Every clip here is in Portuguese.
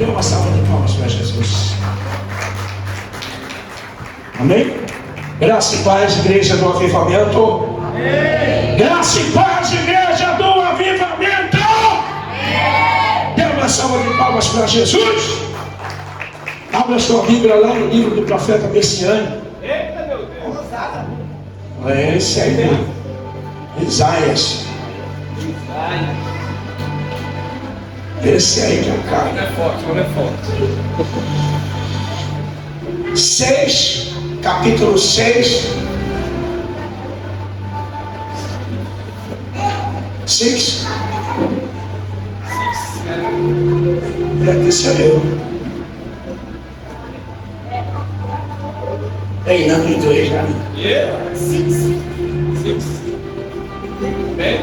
Dê uma salva de palmas para Jesus. Amém? Graça e paz, igreja do avivamento. Amém. Graça e paz, igreja do avivamento. Amém. Dê uma salva de palmas para Jesus. Abra sua Bíblia lá no livro do profeta Messiânico. Eita, meu Deus! É esse aí mesmo. Isaías. Esse aí que é o cara. Não é forte, não é forte. 6, capítulo 6. 6. Esse é eu. Treinando inglês já. Yeah. 6. Bem?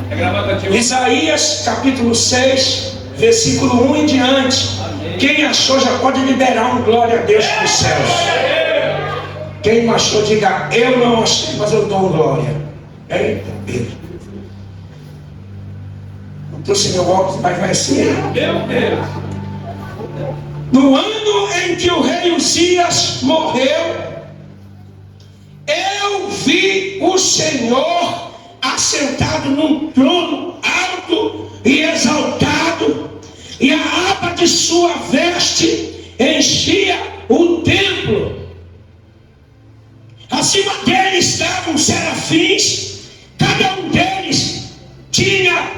É gravatativa. Isaías capítulo 6, versículo 1 em diante. Amém. Quem achou já pode liberar um glória a Deus dos céus. Quem não achou, diga: eu não achei, mas eu dou um glória. Eita, Pedro. Não trouxe meu óculos, mas vai ser. Meu Deus. No ano em que o rei Uzias morreu, eu vi o Senhor assentado num trono alto e exaltado, e a aba de sua veste enchia o templo. Acima dele estavam serafins, cada um deles tinha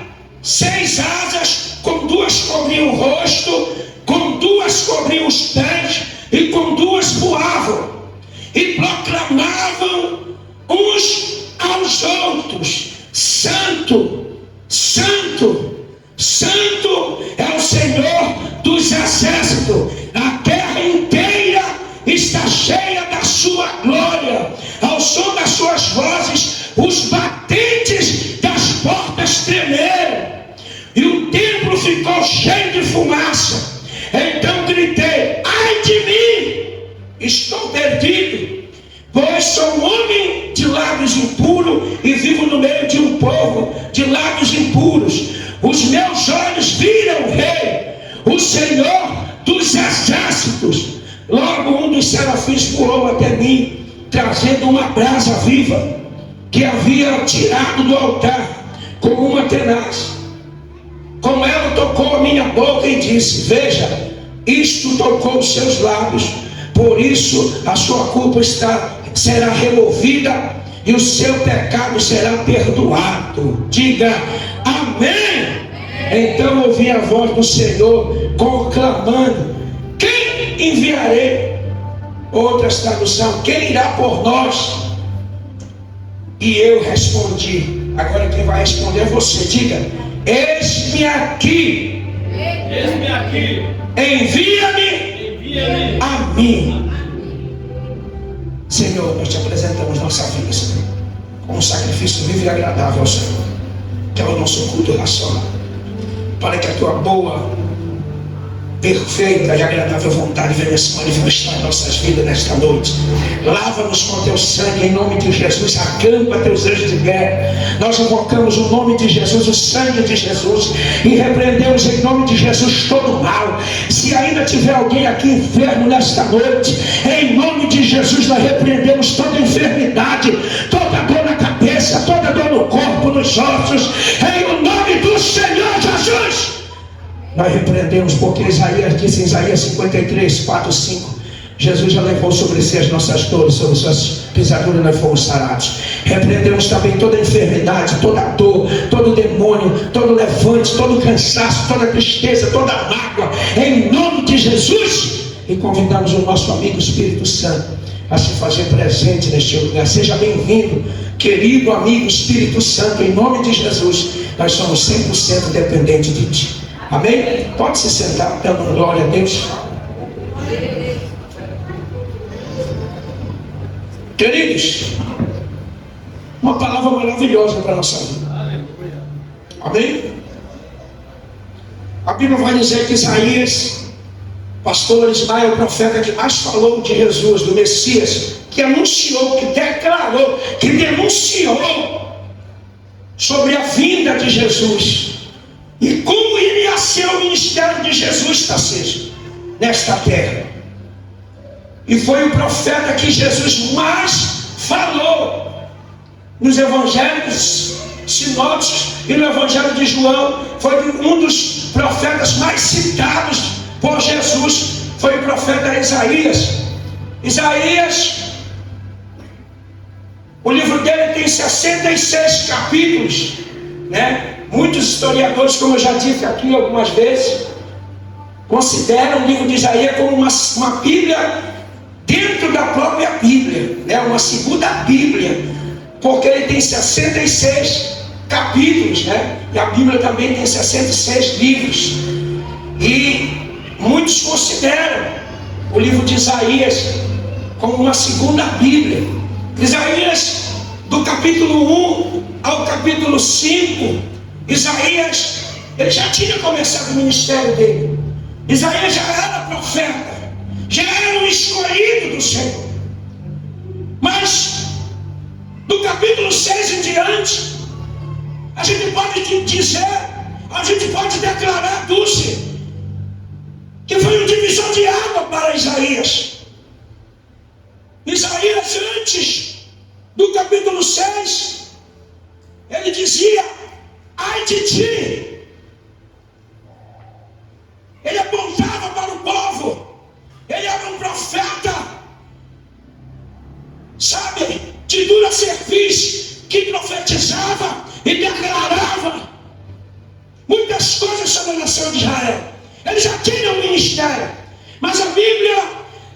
6 asas, com 2 cobriam o rosto, com 2 cobriam os pés, e com 2 voavam, e proclamavam uns aos outros: Santo, Santo, Santo é o Senhor dos exércitos, a terra inteira está cheia da sua glória. Ao som das suas vozes, os batentes das portas tremeram, e o templo ficou cheio de fumaça. Então gritei: ai de mim, estou perdido, pois sou um homem de lábios impuros e vivo no meio de um povo de lábios impuros. Os meus olhos viram o Rei, o Senhor dos exércitos. Logo um dos serafins voou até mim, trazendo uma brasa viva que havia tirado do altar com uma tenaz. Com ela tocou a minha boca e disse: veja, isto tocou os seus lábios, por isso a sua culpa será removida e o seu pecado será perdoado. Diga amém. Então ouvi a voz do Senhor conclamando: quem enviarei? Outras traduções: quem irá por nós? E eu respondi. Agora quem vai responder é você. Diga: eis-me aqui. Eis-me aqui. Envia-me a mim. Senhor, nós te apresentamos nossa vida, Senhor, como um sacrifício vivo e agradável ao Senhor, que é o nosso culto racional, para que a tua boa, perfeita e agradável vontade venha se manifestar em nossas vidas nesta noite. Lava-nos com teu sangue em nome de Jesus. Acampa teus anjos de guerra. Nós invocamos o nome de Jesus, o sangue de Jesus, e repreendemos em nome de Jesus todo mal. Se ainda tiver alguém aqui enfermo nesta noite, em nome de Jesus nós repreendemos toda enfermidade, toda dor na cabeça, toda dor no corpo, nos ossos, em o nome do Senhor Jesus. Nós repreendemos, porque Isaías disse em Isaías 53, 4, 5: Jesus já levou sobre si as nossas dores, sobre suas pisaduras nós fomos sarados. Repreendemos também toda enfermidade, toda dor, todo demônio, todo levante, todo cansaço, toda tristeza, toda mágoa, em nome de Jesus. E convidamos o nosso amigo Espírito Santo a se fazer presente neste lugar. Seja bem-vindo, querido amigo Espírito Santo, em nome de Jesus. Nós somos 100% dependentes de Ti. Amém? Pode se sentar, dando glória a Deus. Queridos, uma palavra maravilhosa para a nossa vida. Amém? A Bíblia vai dizer que Isaías, pastor Ismael, o profeta que mais falou de Jesus, do Messias, que anunciou, que declarou, que denunciou sobre a vinda de Jesus e como iria ser nasceu o ministério de Jesus, Tarcísio, nesta terra. E foi o profeta que Jesus mais falou nos evangelhos sinóticos e no evangelho de João. Foi um dos profetas mais citados por Jesus, foi o profeta Isaías. Isaías, o livro dele tem 66 capítulos, né? Muitos historiadores, como eu já disse aqui algumas vezes, consideram o livro de Isaías como uma Bíblia dentro da própria Bíblia, né? Uma segunda Bíblia, porque ele tem 66 capítulos, né? E a Bíblia também tem 66 livros. E muitos consideram o livro de Isaías como uma segunda Bíblia. Isaías, do capítulo 1 ao capítulo 5, Isaías, ele já tinha começado o ministério dele. Isaías já era profeta, já era um escolhido do Senhor. Mas, do capítulo 6 em diante, a gente pode dizer, a gente pode declarar, Dulce, que foi um divisor de água para Isaías. Isaías, antes do capítulo 6, ele dizia: ai de ti. Ele apontava para o povo. Ele era um profeta, sabe, de dura cerviz, que profetizava e declarava muitas coisas sobre a nação de Israel. Ele já tinha um ministério, mas a Bíblia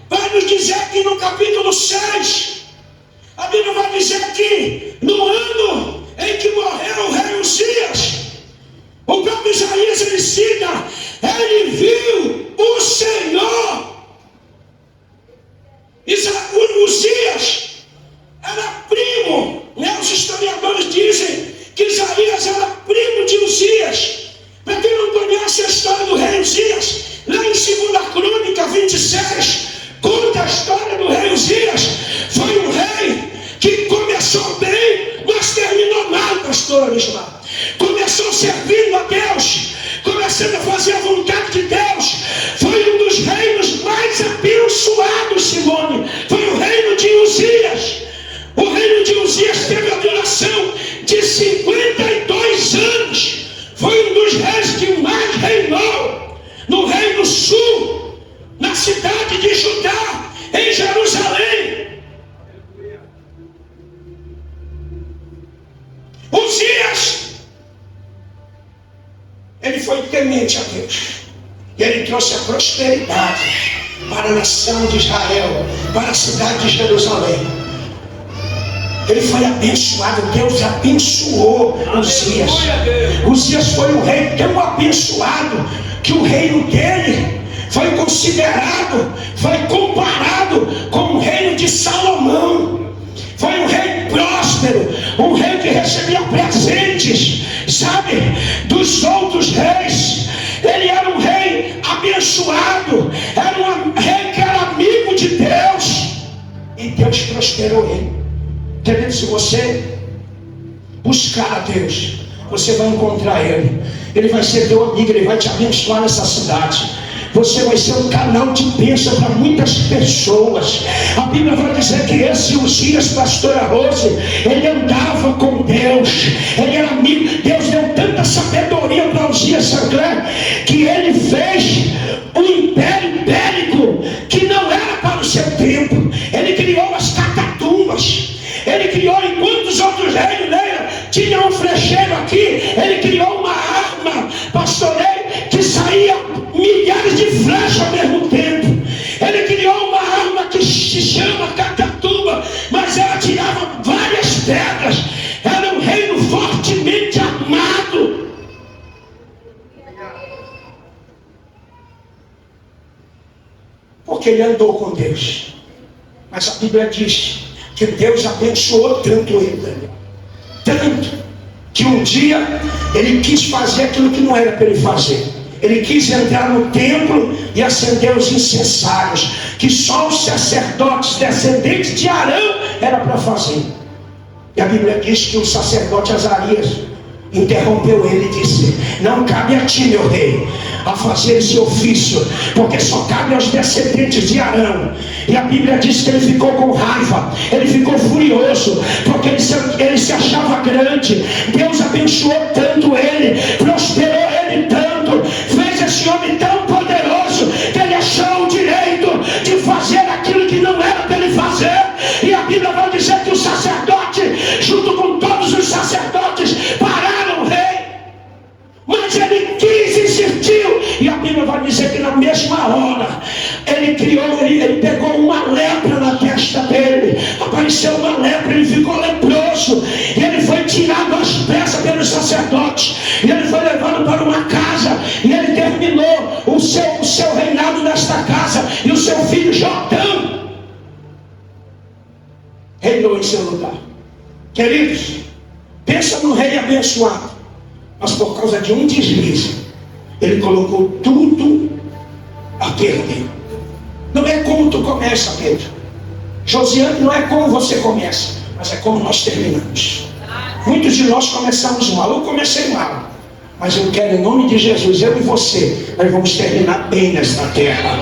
vai nos dizer que no capítulo 6, a Bíblia vai dizer que no ano em que morreu o rei Uzias, o próprio Isaías ele cita, ele viu o Senhor. Uzias era primo, né? Os historiadores dizem que Isaías era primo de Uzias. Para quem não conhece a história do rei Uzias, lá em 2 Crônica 26, conta a história do rei Uzias. Foi um rei que começou bem, mas terminou mal, pastor Ismael. Começou servindo a Deus, começando a fazer a vontade de Deus. Foi um dos reinos mais abençoados, Simone. Foi o reino de Uzias. O reino de Uzias teve a duração de 52 anos. Foi um dos reis que mais reinou no reino sul, na cidade de Judá, em Jerusalém. Uzias, ele foi temente a Deus, e ele trouxe a prosperidade para a nação de Israel, para a cidade de Jerusalém. Ele foi abençoado, Deus abençoou Uzias. Uzias foi um rei tão abençoado que o reino dele foi considerado, foi comparado com o reino de Salomão. Foi um rei próspero, um rei que recebia presentes, sabe, dos outros reis. Ele era um rei abençoado, era um rei que era amigo de Deus, e Deus prosperou ele. Querido, se você buscar a Deus, você vai encontrar Ele. Ele vai ser teu amigo, Ele vai te abençoar nessa cidade. Você vai ser um canal de bênção para muitas pessoas. A Bíblia vai dizer que esse Uzias, pastora Rose, ele andava com Deus, ele era amigo. Deus deu tanta sabedoria para Uzias Sancler, que ele fez um império ibérico que não era para o seu tempo. Ele criou as catatumbas. Ele criou, enquanto os outros reinos tinham um flecheiro aqui, ele criou uma arma, pastorei, que saía milhares de flechas ao mesmo tempo. Ele criou uma arma que se chama catatuba, mas ela tirava várias pedras. Era um reino fortemente armado. Porque ele andou com Deus. Mas a Bíblia diz que Deus abençoou tanto ele, tanto, que um dia ele quis fazer aquilo que não era para ele fazer. Ele quis entrar no templo e acender os incensários, que só os sacerdotes descendentes de Arão era para fazer. E a Bíblia diz que o sacerdote Azarias, interrompeu ele e disse: não cabe a ti, meu rei, a fazer esse ofício, porque só cabe aos descendentes de Arão. E a Bíblia diz que ele ficou com raiva, ele ficou furioso, porque ele se achava grande. Deus abençoou tanto ele, prosperou ele tanto, fez esse homem tão poderoso, que ele achou o direito de fazer aquilo que não era para ele fazer. E a Bíblia vai dizer que o sacerdote, junto com todos os sacerdotes, pararam o rei, mas ele insistiu. E a Bíblia vai dizer que na mesma hora ele pegou uma lepra na testa dele, apareceu uma lepra, ele ficou leproso, e ele foi tirado às pressas pelos sacerdotes, e ele foi levado para uma casa, e ele terminou o seu reinado nesta casa, e o seu filho Jotão reinou em seu lugar. Queridos, pensa num rei abençoado, mas por causa de um deslize, ele colocou tudo a perder. Não é como tu começa, Pedro. Josiane, não é como você começa, mas é como nós terminamos. Muitos de nós começamos mal. Eu comecei mal, mas eu quero, em nome de Jesus, eu e você, nós vamos terminar bem nesta terra.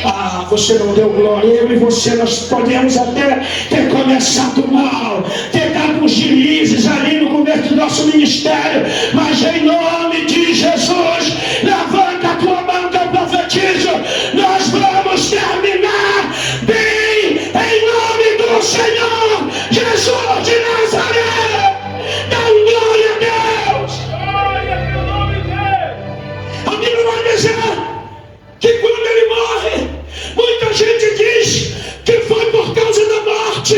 Ah, você não deu glória. Eu e você, nós podemos até ter começado mal, ter dado uns deslizes ali no começo do nosso ministério, mas em nome de Jesus, levanta a tua mão que eu profetizo, nós vamos terminar bem, em nome do Senhor Jesus de Nazaré. Dá glória a Deus. Glória ao nome dele. A Bíblia vai dizer que quando ele morre, muita gente diz que foi por causa da morte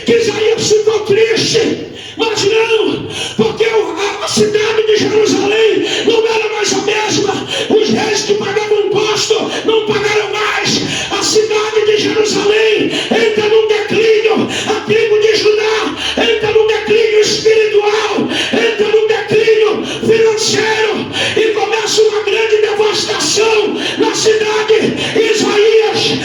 que Isaías ficou triste, mas não, porque a cidade de Jerusalém não era mais a mesma. Os reis que pagavam imposto não pagaram mais. A cidade de Jerusalém entra num declínio, a tribo de Judá entra num declínio espiritual, entra num declínio financeiro, e começa uma grande devastação na cidade. Isaías,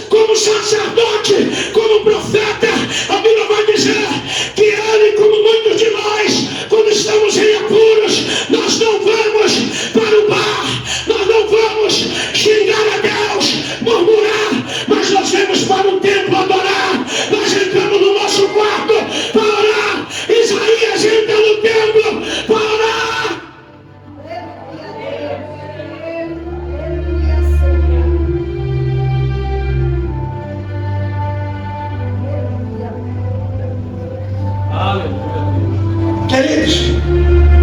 como sacerdote, como profeta, a Bíblia vai dizer que ele, como muitos de nós, quando estamos em apuros, nós não vamos para o bar, nós não vamos xingar a Deus, murmurar, mas nós vamos para o templo adorar. Nós entramos no nosso quarto para orar. Isaías entra no templo para orar. Queridos,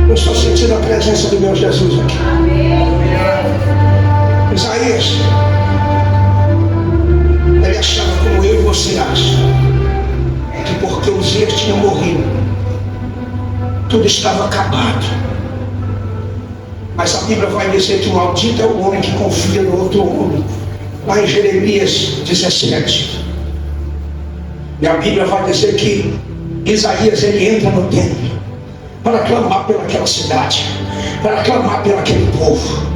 eu estou sentindo a presença do meu Jesus aqui. Isaías, ele achava, como eu e você acha, que porque Uzias tinha morrido, tudo estava acabado. Mas a Bíblia vai dizer que o maldito é o homem que confia no outro homem, lá em Jeremias 17. E a Bíblia vai dizer que Isaías, ele entra no templo para clamar pelaquela cidade, para clamar pelaquele povo.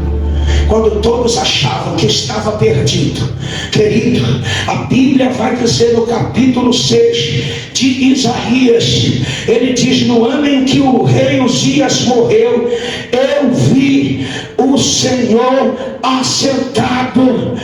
Quando todos achavam que estava perdido, querido, a Bíblia vai dizer no capítulo 6 de Isaías, ele diz: no ano em que o rei Uzias morreu, eu vi o Senhor assentado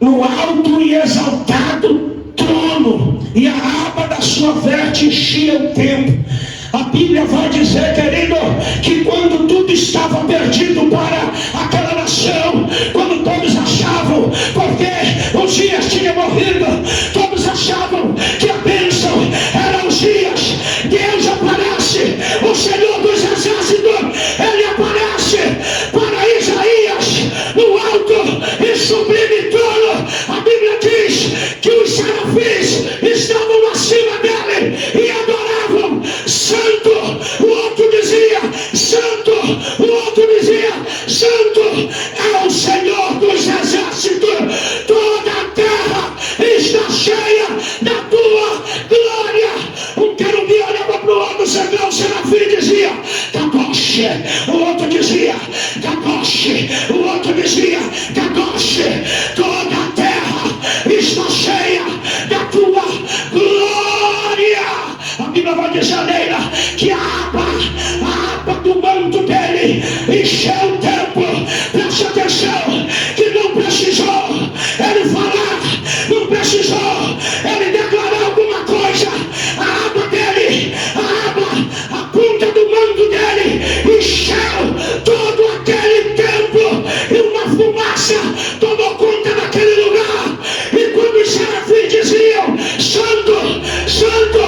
no alto e exaltado trono, e a aba da sua veste enchia o templo. A Bíblia vai dizer, querido, que quando tudo estava perdido para aquela nação, quando todos achavam, porque Uzias tinha morrido, todos achavam que a bênção era Uzias, Deus aparece, o Senhor dos exércitos, ele aparece para Isaías no alto e sublime trono. A Bíblia diz que os serafins estavam acima dele e adoravam. Santo, o outro dizia, Santo, o outro dizia, Santo é o Senhor dos exércitos, toda a terra está cheia da tua glória. Um querubim olhava para o outro, o serafim dizia, Kadosh, o outro dizia, Kadosh, o outro dizia, Kadosh, toda a terra está cheia da tua glória. A Bíblia vai dizer Neila, que a aba do manto dele encheu o templo. Preste atenção, que não precisou ele falar, não precisou ele declarar alguma coisa. A aba dele, a ponta do manto dele encheu todo aquele templo, e uma fumaça tomou conta daquele lugar. E quando os serafins diziam: Santo, Santo,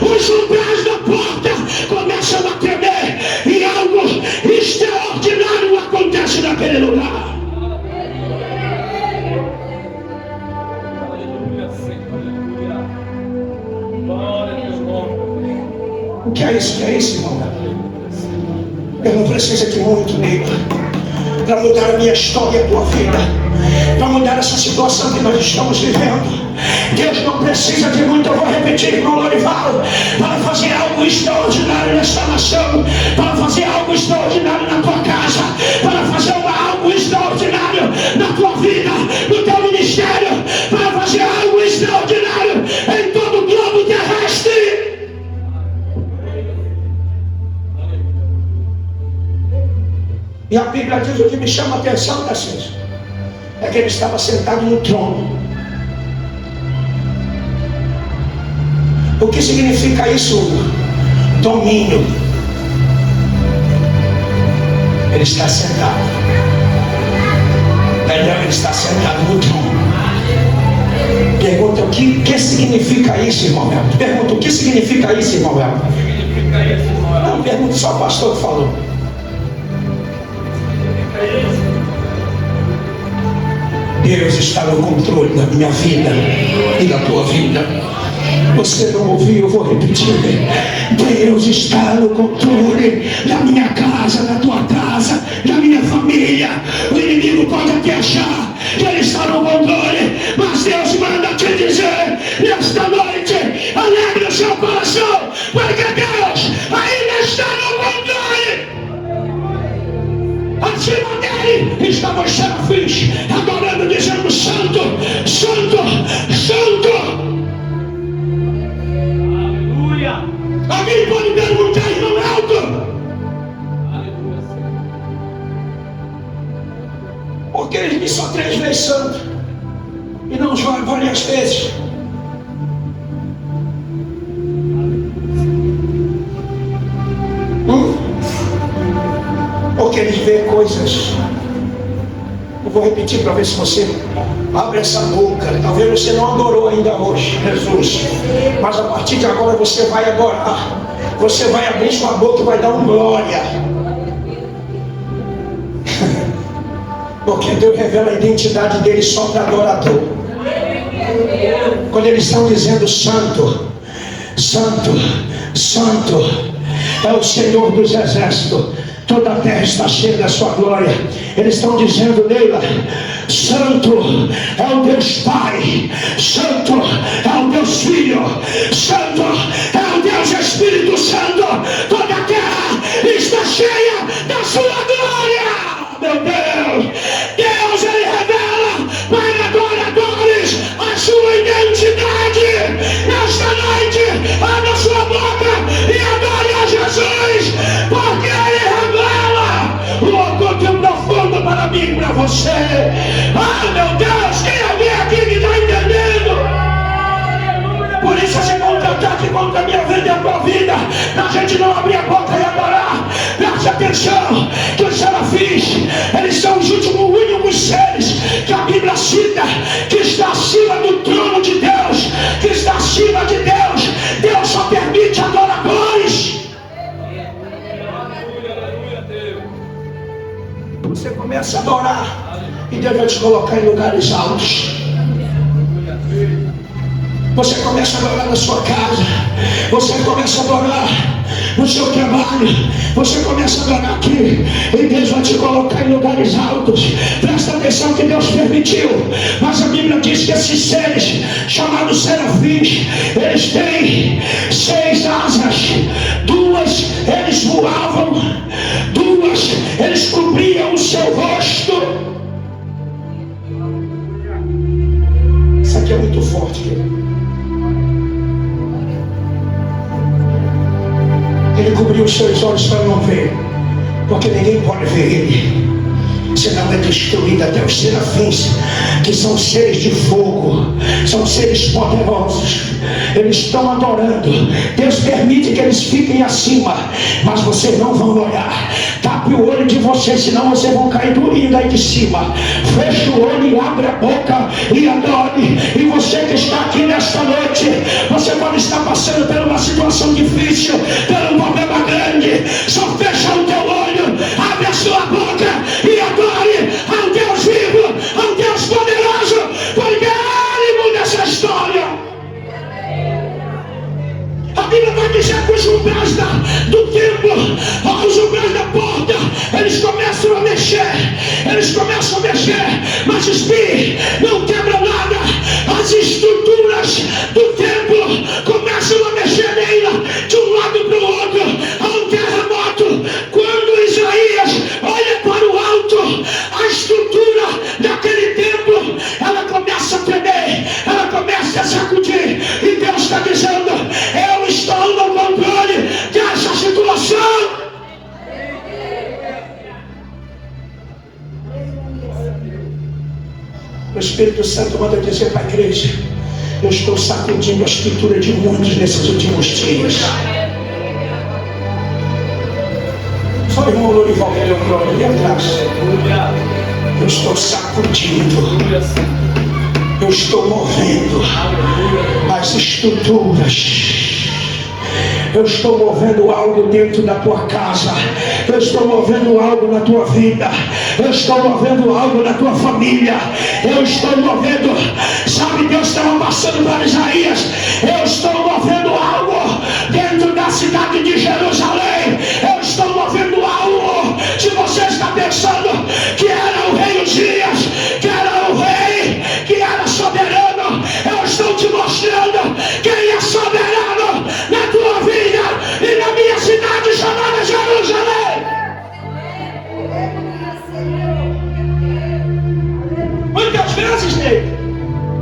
os umbrais da porta começam a tremer, e algo extraordinário acontece naquele lugar. O que é isso? O que é isso, irmão? Eu não preciso de muito, Neila, para mudar a minha história e a tua vida, para mudar essa situação que nós estamos vivendo. Deus não precisa de muito. Eu vou repetir, irmão Lorival, para fazer algo extraordinário nesta nação, para fazer algo extraordinário na tua casa, para fazer algo extraordinário na tua vida, no teu ministério, para fazer algo extraordinário em todo o globo terrestre. E a Bíblia diz: o que me chama a atenção, Tarcísio, é que ele estava sentado no trono. O que significa isso? Domínio. Ele está sentado. Perdão, ele está sentado no trono. Pergunta: o que significa isso, irmão Melton? Pergunta: o que significa isso, irmão Melton? Não, pergunta, só o pastor que falou. Deus está no controle da minha vida e da tua vida. Você não ouviu? Eu vou repetir. Deus está no controle da minha casa, da tua casa, da minha família. O inimigo pode até achar que ele está no controle, mas Deus manda te dizer nesta noite: alegre o seu coração, porque Deus ainda está no controle. Acima dele estavam os serafins adorando, dizendo: Santo, Santo, Santo. Aleluia. Alguém pode perguntar, irmão Elton? Aleluia. Porque ele disse só 3 vezes santo e não várias vezes. Porque eles veem coisas. Eu vou repetir para ver se você abre essa boca. Talvez você não adorou ainda hoje Jesus, mas a partir de agora você vai adorar. Você vai abrir sua boca e vai dar um glória. Porque Deus revela a identidade dele só para adorador. Quando eles estão dizendo: Santo, Santo, Santo é o Senhor dos exércitos, toda a terra está cheia da sua glória. Eles estão dizendo: Neila, Santo é o Deus Pai, Santo é o Deus Filho, Santo é o Deus Espírito Santo. Toda a terra está cheia da sua glória. Meu Deus, Deus, ele revela para adoradores a sua identidade. Nesta noite, abra sua boca e adore a Jesus, porque ele revela o oculto profundo para mim e para você. Ah, meu Deus, tem alguém aqui que está entendendo? Por isso esse contra-ataque contra a minha vida e a tua vida, a gente não abrir a boca e adorar. Preste atenção, que os serafins, eles são os únicos seres que a Bíblia cita, que está acima do trono de Deus, que está acima de Deus. Deus só permite adoradores. Você começa a adorar e Deus vai te colocar em lugares altos. Você começa a adorar na sua casa, você começa a adorar no seu trabalho, você começa a adorar aqui, e Deus vai te colocar em lugares altos. Presta atenção que Deus permitiu, mas a Bíblia diz que esses seres, chamados serafins, eles têm 6 asas, 2 eles voavam, 2 eles cobriam o seu rosto. Isso aqui é muito forte, querido. Ele cobriu os seus olhos para não ver, porque ninguém pode ver ele, senão é destruído. Até os serafins, que são seres de fogo, são seres poderosos, eles estão adorando. Deus permite que eles fiquem acima, mas vocês não vão olhar. Tape o olho de vocês, senão vocês vão cair durinho daí de cima. Feche o olho e abre a boca e adore. E você que está aqui nesta noite, você pode estar passando por uma situação difícil, por um problema grande. Só fecha o teu olho, abre a sua boca e adore ao Deus vivo, ao Deus poderoso, porque Ele muda essa história. A Bíblia vai dizer que os umbrais do templo, os umbrais da porta, eles começam a mexer, mas espie, não quebra nada. As estruturas do templo começam a mexer nela, de um lado para o outro. Há um terremoto. Quando Isaías olha para o alto, a estrutura daquele templo, ela começa a tremer, ela começa a sacudir, e Deus está dizendo: eu estou no controle dessa situação. O Espírito Santo manda dizer para a igreja: eu estou sacudindo a estrutura de muitos nesses últimos dias. Só o irmão Lorival que deu glória ali atrás. Eu estou sacudindo, eu estou movendo as estruturas. Eu estou movendo algo dentro da tua casa. Eu estou movendo algo na tua vida. Eu estou movendo algo na tua família. Eu estou movendo. Sabe, Deus estava passando para Isaías. Eu estou movendo algo dentro da cidade de Jerusalém. Eu estou movendo algo. Se você está pensando que era o rei Uzias, que era o rei, que era soberano, eu estou te mostrando quem é soberano na tua vida e na minha cidade chamada Jerusalém. Muitas vezes, Ney,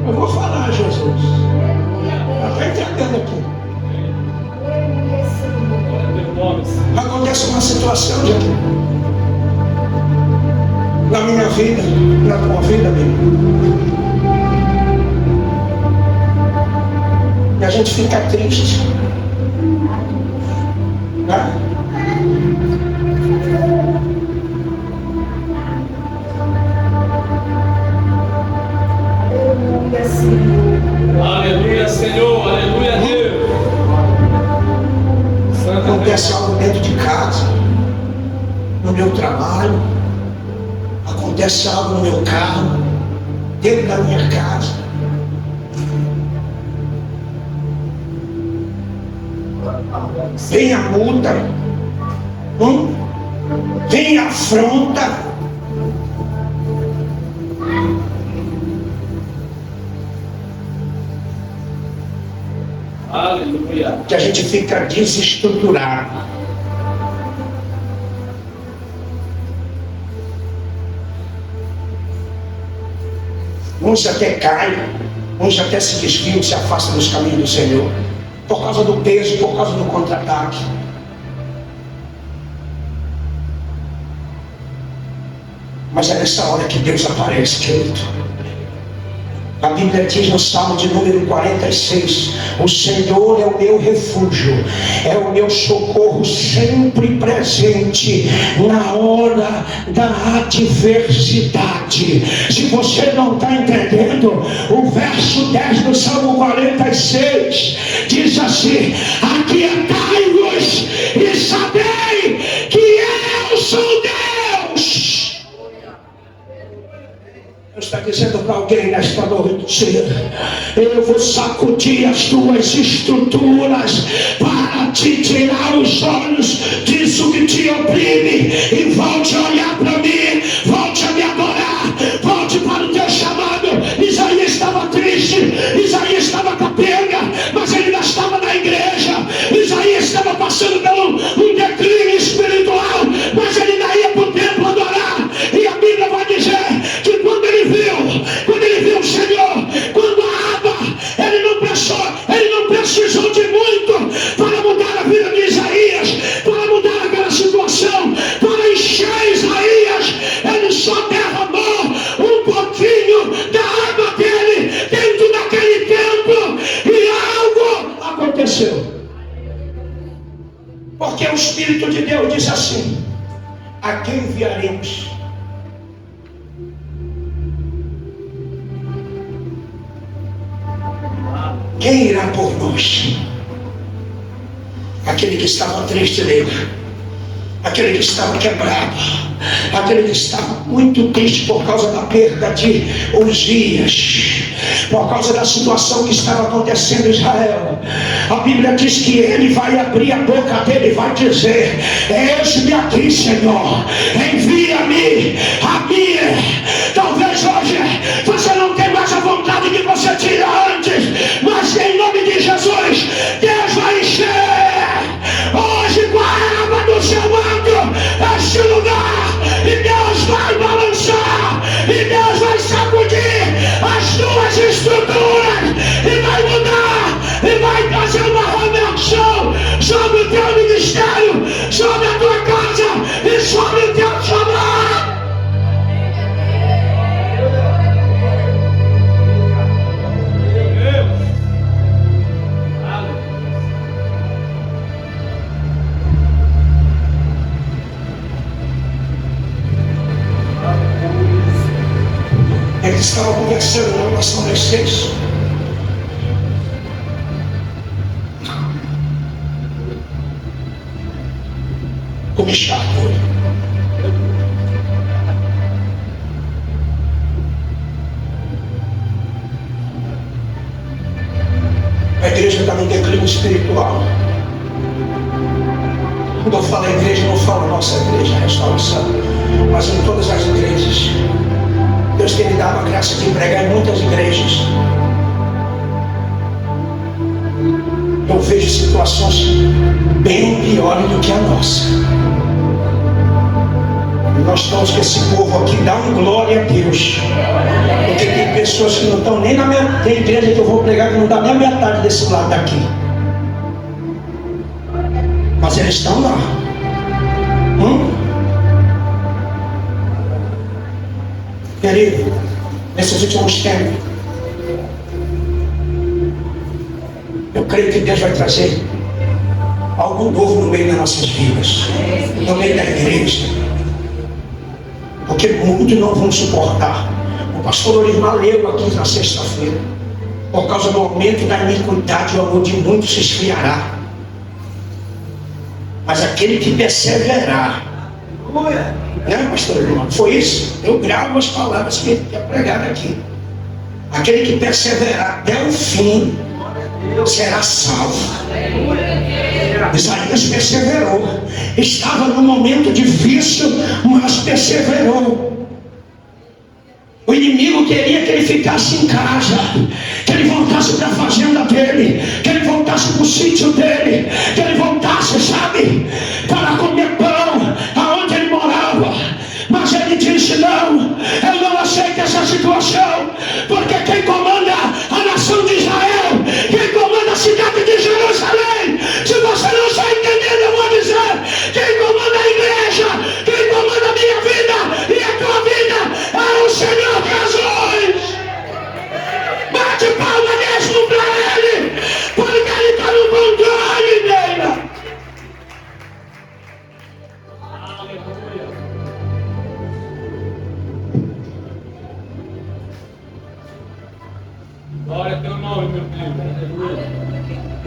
eu vou falar, Jesus, está entendendo aqui. Acontece uma situação, gente, na minha vida, na tua vida, amigo, e a gente fica triste, né? Aleluia, Senhor. Aleluia, Deus. Acontece algo dentro de casa, no meu trabalho, acontece algo no meu carro, dentro da minha casa. Vem a multa, vem a afronta. Aleluia. Que a gente fica desestruturado. Uns até caem, uns até se desviam, se afastam dos caminhos do Senhor, por causa do peso, por causa do contra-ataque. Mas é nessa hora que Deus aparece, querido. A Bíblia diz no Salmo de número 46: o Senhor é o meu refúgio, é o meu socorro sempre presente na hora da adversidade. Se você não está entendendo, o verso 10 do Salmo 46 diz assim: aquietai-vos e sabei que eu sou Deus. Está dizendo para alguém nesta noite: eu vou sacudir as tuas estruturas para te tirar os olhos disso que te oprime, e volte a olhar para mim, volte a me adorar, volte para o teu chamado. Isaías estava triste, Isaías estava capenga, mas ele ainda estava na igreja. Isaías estava passando por um declínio espiritual, mas ele ainda ia para o templo adorar. E a Bíblia vai dizer que quando ele viu o Senhor, quando a Abba, ele não precisou de muito para mudar a vida de Isaías. Porque o Espírito de Deus diz assim: a quem enviaremos? Quem irá por nós? Aquele que estava triste nele, aquele que estava quebrado, aquele que estava muito triste por causa da perda de Uzias, por causa da situação que estava acontecendo em Israel. A Bíblia diz que ele vai abrir a boca dele e vai dizer: eis-me aqui, Senhor, envia-me a mim. Talvez hoje você não tenha mais a vontade que você tinha antes, mas em nome de Jesus, Deus vai encher hoje com a água do seu manto este lugar, e Deus vai balançar, e Deus vai sacudir as tuas estruturas, e vai mudar, e vai trazer uma renovação sobre o teu ministério, sobre a tua casa e sobre o teu chamado. Eles estavam conversando na oração das 6. Como chato. A igreja está num declínio espiritual. Quando eu falo igreja, não falo nossa igreja, a restauração, mas em todas as igrejas. Deus tem me dado a graça de pregar em muitas igrejas. Eu vejo situações bem piores do que a nossa. E nós estamos com esse povo aqui, dá um glória a Deus. Porque tem pessoas que não estão nem na minha... Tem igreja que eu vou pregar que não dá nem a metade desse lado daqui. Mas eles estão lá. Querido, nesses últimos tempos, eu creio que Deus vai trazer algo novo no meio das nossas vidas, no meio da igreja, porque muitos não vão suportar. O pastor Lorimar leu aqui na sexta-feira: por causa do aumento da iniquidade, o amor de muitos se esfriará, mas aquele que perseverar. Né, pastor irmão? Foi isso? Eu gravo as palavras que ele quer pregar aqui. Aquele que perseverar até o fim será salvo. Isaías perseverou. Estava no momento de vício, mas perseverou. O inimigo queria que ele ficasse em casa, que ele voltasse para a fazenda dele, que ele voltasse para o sítio dele, que ele voltasse, sabe, para comer pão aonde ele morava. Mas ele disse: não, eu não aceito essa situação, porque quem comanda a nação de Israel, quem comanda a cidade de Jerusalém, se você não está entendendo, eu vou dizer: quem comanda a igreja, quem comanda a minha vida e a tua vida é o Senhor Jesus. Bate palma mesmo para ele, porque ele está no controle dele. Glória a teu nome, meu filho.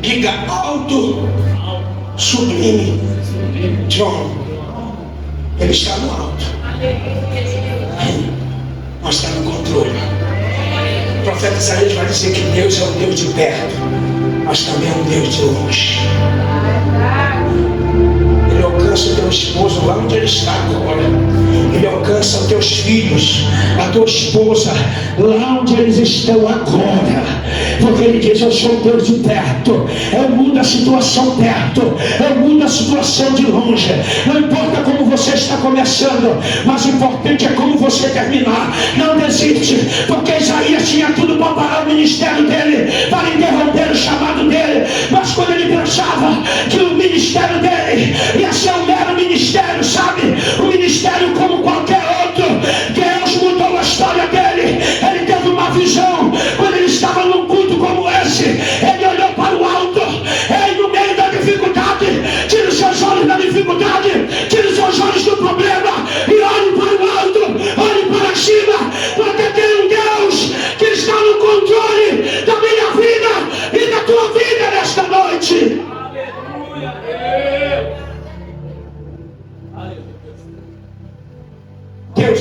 Diga alto, sublime, John. Ele está no alto, mas está no controle. O profeta Isaías vai dizer que Deus é um Deus de perto, mas também é um Deus de longe. Ele alcança o teu esposo lá onde ele está agora. Ele alcança os teus filhos, a tua esposa, lá onde eles estão agora. Porque ele diz: eu sou um Deus de perto. Eu mudo a situação perto, eu mudo a situação de longe. Não importa como você está começando, mas o importante é como você terminar. Não desiste, porque Isaías tinha tudo para parar o ministério dele, para interromper o chamado dele. Mas quando ele pensava que o ministério dele ia ser um mero ministério, sabe, um ministério como qualquer outro, Deus mudou a história dele. Ele teve uma visão quando ele estava num culto como esse. Ele olhou para o alto, no meio da dificuldade, tira os seus olhos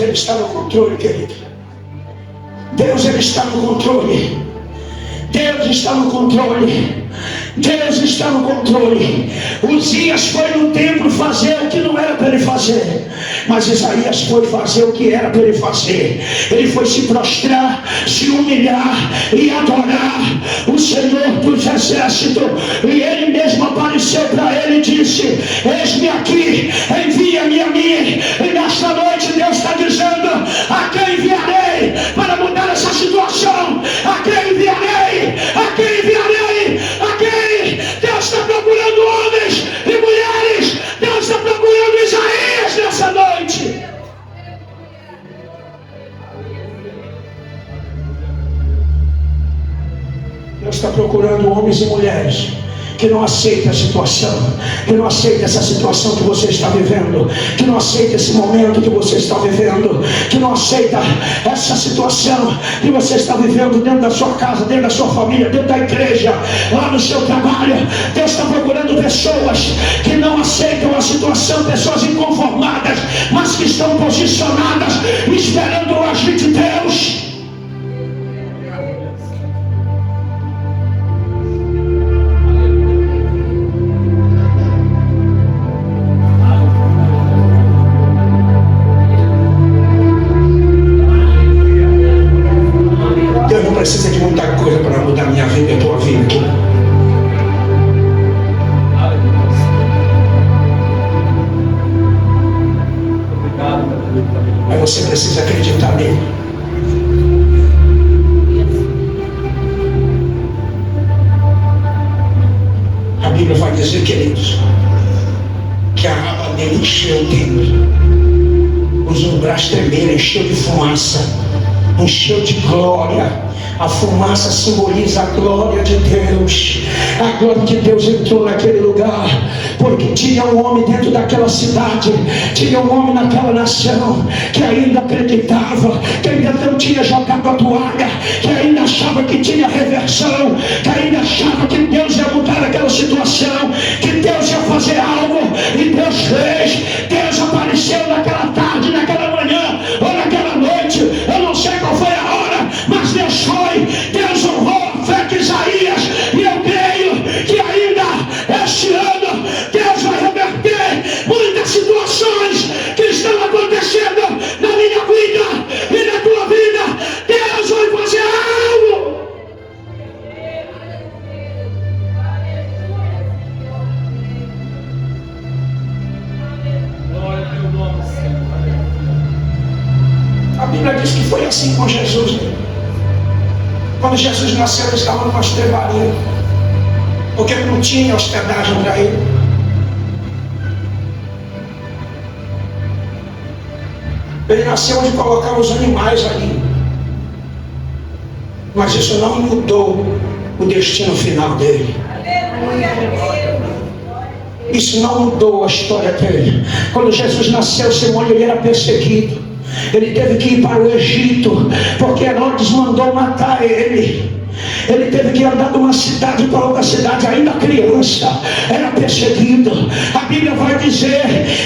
ele está no controle, querido. Deus, ele está no controle. Deus está no controle. Deus está no controle. Uzias foi no templo fazer o que não era para ele fazer, mas Isaías foi fazer o que era para ele fazer. Ele foi se prostrar, se humilhar e adorar o Senhor dos Exércitos. E ele mesmo apareceu para ele e disse: eis-me aqui, envia-me a mim. E nesta noite Deus está dizendo: a quem enviarei para mudar essa situação? A quem enviarei? A quem enviarei? A quem? Deus está procurando homens e mulheres. Deus está procurando Isaías nessa noite. Deus está procurando homens e mulheres que não aceitam a situação, que não aceitam essa situação que você está vivendo, que não aceita esse momento que você está vivendo, que não aceita essa situação que você está vivendo dentro da sua casa, dentro da sua família, dentro da igreja, lá no seu trabalho. Deus está procurando pessoas que não aceitam a situação, pessoas inconformadas, mas que estão posicionadas, esperando o agir de Deus. Precisa de muita coisa para mudar minha vida e a tua vida. Mas você precisa acreditar nele. A Bíblia vai dizer, queridos, que a aba dele encheu o templo, os umbrais tremeram, encheu de fumaça, encheu de glória. A fumaça simboliza a glória de Deus. A glória de Deus entrou naquele lugar, porque tinha um homem dentro daquela cidade, tinha um homem naquela nação que ainda acreditava, que ainda não tinha jogado a toalha, que ainda achava que tinha reversão, que ainda achava que Deus ia mudar aquela situação, que Deus ia fazer algo. E Deus fez. Deus apareceu naquela tarde, naquela manhã ou naquela noite. Eu não sei qual foi a hora, mas Deus foi. Deus honrou a fé de Isaías. E eu creio que ainda este ano Deus vai reverter muitas situações que estão acontecendo na minha vida e na tua vida. Deus vai fazer algo. A Bíblia diz que foi assim com Jesus, né? Quando Jesus nasceu, ele estava numa hospedaria, porque não tinha hospedagem para ele. Ele nasceu onde colocavam os animais ali, mas isso não mudou o destino final dele. Isso não mudou a história dele. Quando Jesus nasceu, Simão, ele era perseguido. Ele teve que ir para o Egito, porque Herodes mandou matar ele. Ele teve que andar de uma cidade para outra cidade, ainda criança, era perseguido. A Bíblia vai dizer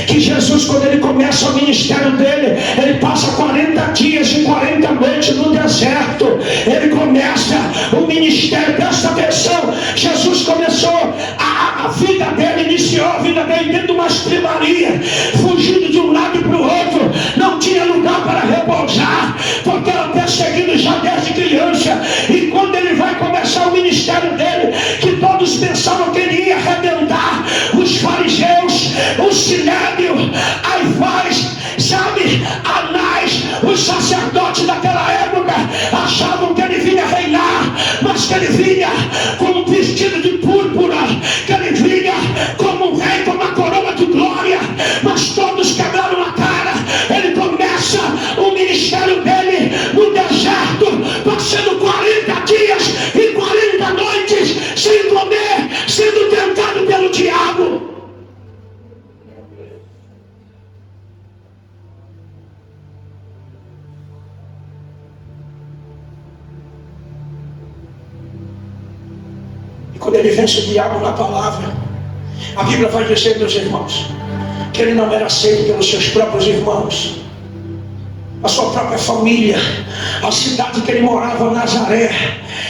que Jesus, quando ele começa o ministério dele, ele passa 40 dias e 40 noites no deserto. Ele começa o ministério, presta atenção. Jesus começou a vida dele, iniciou a vida dele dentro de uma estribaria, fugindo de um lado para o outro. Não tinha lugar para repousar, porque era perseguido já desde criança. E quando ele vai começar o ministério dele, que todos pensavam que ele ia arrebentar os fariseus, os sinébios, Caifás, sabe, Anás, os sacerdotes daquela época achavam que ele vinha reinar, mas que ele vinha com um vestido de púrpura, que ele vinha como um rei com uma coroa de glória, mas todos quebraram a cara. Ele começa o ministério dele no deserto, passando 40 dias e 40 noites sem comer, sendo tentado pelo diabo. E quando ele vence o diabo na palavra, a Bíblia vai dizer, meus irmãos, que ele não era aceito pelos seus próprios irmãos. a sua própria família. A cidade que ele morava, Nazaré,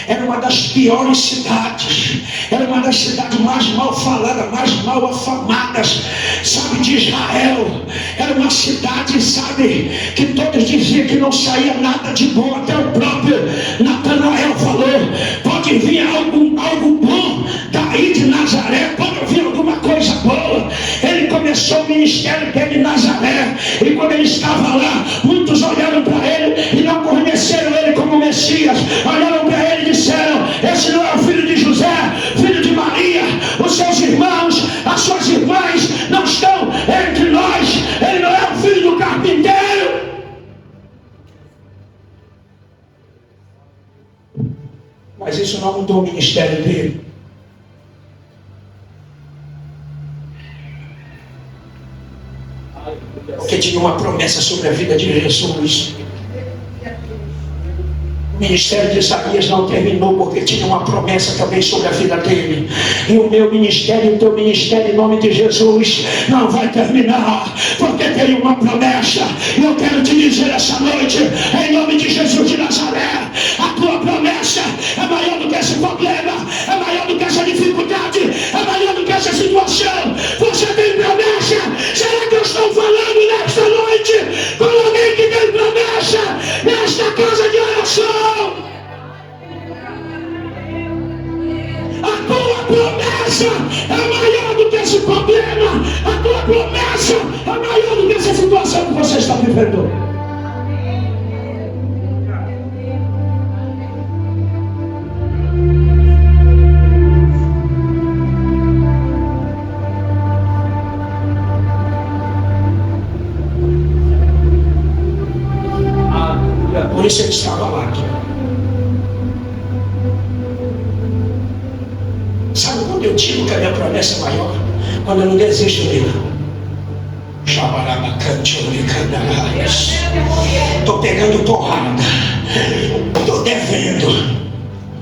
era uma das piores cidades, era uma das cidades mais mal faladas, mais mal afamadas, sabe, de Israel. Era uma cidade, sabe, que todos diziam que não saía nada de bom. Até o próprio Natanael falou: pode vir algo bom daí de Nazaré, pode vir alguma coisa boa. Ele começou o ministério dele em Nazaré, e quando ele estava lá, muitos olharam para ele e não conheceram ele como Messias. Olharam para ele e disseram: esse não é o filho de José, filho de Maria? Os seus irmãos, as suas irmãs não estão entre nós. Ele não é o filho do carpinteiro. Mas isso não mudou o ministério dele. Porque tinha uma promessa sobre a vida de Jesus. O ministério de Isaías não terminou, porque tinha uma promessa também sobre a vida dele. E o meu ministério e o teu ministério, em nome de Jesus, não vai terminar, porque tem uma promessa. E eu quero te dizer essa noite, em nome de Jesus de Nazaré, a tua promessa é maior do que esse problema, é maior do que essa dificuldade, é maior do que essa situação. Você tem promessa. Será que eu estou falando nesta noite com alguém que tem promessa nesta casa de oração? A tua promessa é maior do que esse problema. A tua promessa é maior do que essa situação que você está vivendo. Por isso ele estava lá. Sabe quando eu digo que a minha promessa é maior? Quando eu não desisto dele. Estou pegando porrada, estou devendo,